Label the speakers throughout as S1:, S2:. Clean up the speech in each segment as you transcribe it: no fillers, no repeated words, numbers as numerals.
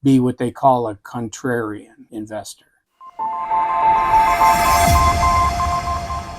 S1: be what they call a contrarian investor.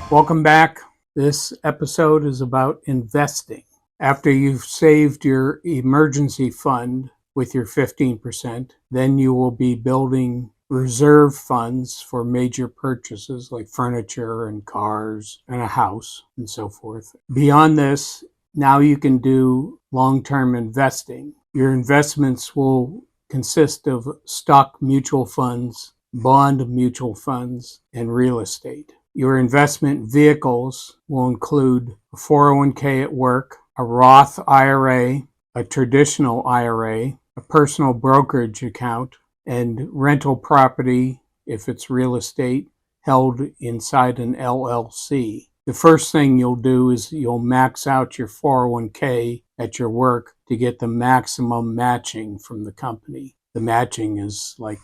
S1: Welcome back. This episode is about investing. After you've saved your emergency fund with your 15%, then you will be building reserve funds for major purchases like furniture and cars and a house and so forth. Beyond this, now you can do long-term investing. Your investments will consist of stock mutual funds, bond mutual funds, and real estate. Your investment vehicles will include a 401k at work, a Roth IRA, a traditional IRA, a personal brokerage account, and rental property, if it's real estate, held inside an LLC. The first thing you'll do is you'll max out your 401k at your work to get the maximum matching from the company. The matching is like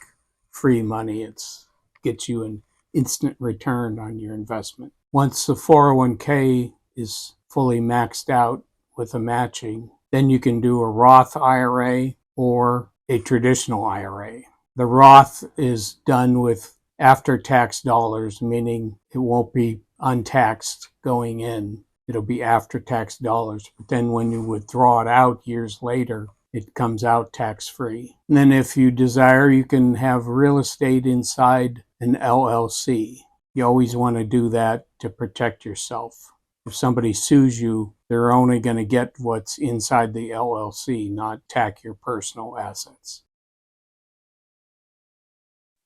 S1: free money. It gets you an instant return on your investment. Once the 401k is fully maxed out with a matching, then you can do a Roth IRA or a traditional IRA. The Roth is done with after-tax dollars, meaning it won't be untaxed going in. It'll be after-tax dollars. But then when you withdraw it out years later, it comes out tax-free. And then if you desire, you can have real estate inside an LLC. You always want to do that to protect yourself. If somebody sues you, they're only going to get what's inside the LLC, not tax your personal assets.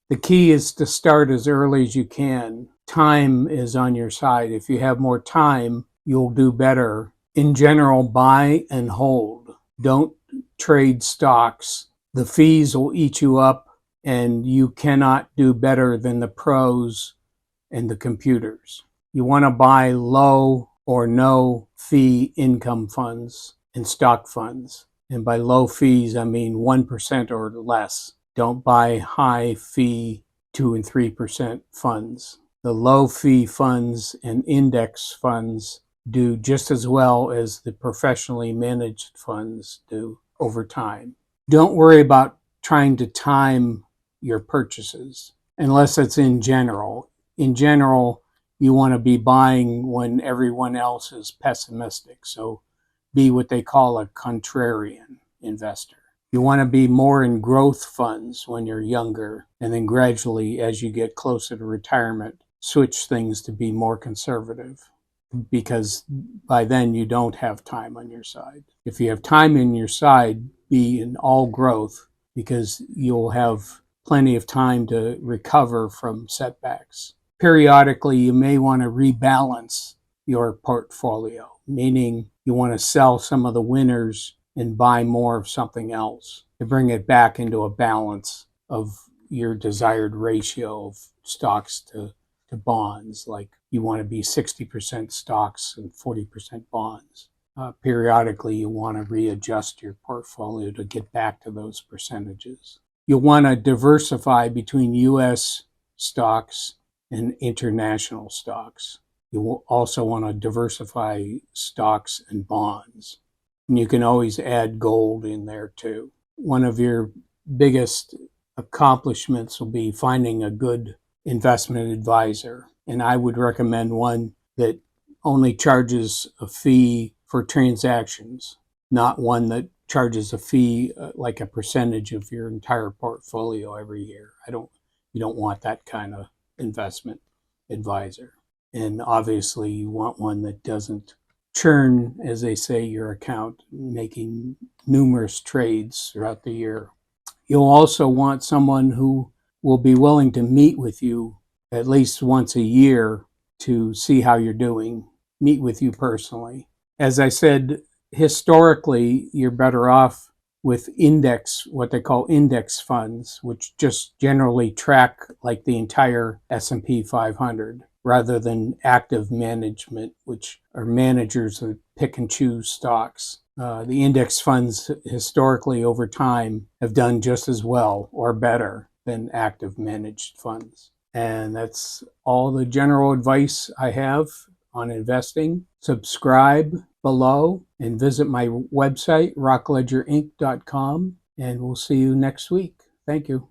S1: The key is to start as early as you can. Time is on your side. If you have more time, you'll do better. In general, buy and hold. Don't trade stocks. The fees will eat you up, and you cannot do better than the pros and the computers. You want to buy low or no fee income funds and stock funds. And by low fees, I mean 1% or less. Don't buy high fee 2 and 3% funds. The low fee funds and index funds do just as well as the professionally managed funds do over time. Don't worry about trying to time your purchases unless it's in general. In general, you want to be buying when everyone else is pessimistic. So be what they call a contrarian investor. You want to be more in growth funds when you're younger, and then gradually, as you get closer to retirement, switch things to be more conservative, because by then you don't have time on your side. If you have time on your side, be in all growth, because you'll have plenty of time to recover from setbacks. Periodically, you may want to rebalance your portfolio, meaning you want to sell some of the winners and buy more of something else to bring it back into a balance of your desired ratio of stocks to bonds. Like you want to be 60% stocks and 40% bonds. Periodically, you want to readjust your portfolio to get back to those percentages. You'll want to diversify between U.S. stocks and international stocks. You will also want to diversify stocks and bonds. And you can always add gold in there too. One of your biggest accomplishments will be finding a good investment advisor. And I would recommend one that only charges a fee for transactions, not one that charges a fee like a percentage of your entire portfolio every year. You don't want that kind of investment advisor. And obviously you want one that doesn't churn, as they say, your account, making numerous trades throughout the year. You'll also want someone who will be willing to meet with you at least once a year to see how you're doing, meet with you personally. As I said, historically, you're better off with what they call index funds, which just generally track like the entire S&P 500, rather than active management, which are managers that pick and choose stocks. The index funds historically over time have done just as well or better than active managed funds. And that's all the general advice I have on investing. Subscribe below and visit my website, rockledgerinc.com, and we'll see you next week. Thank you.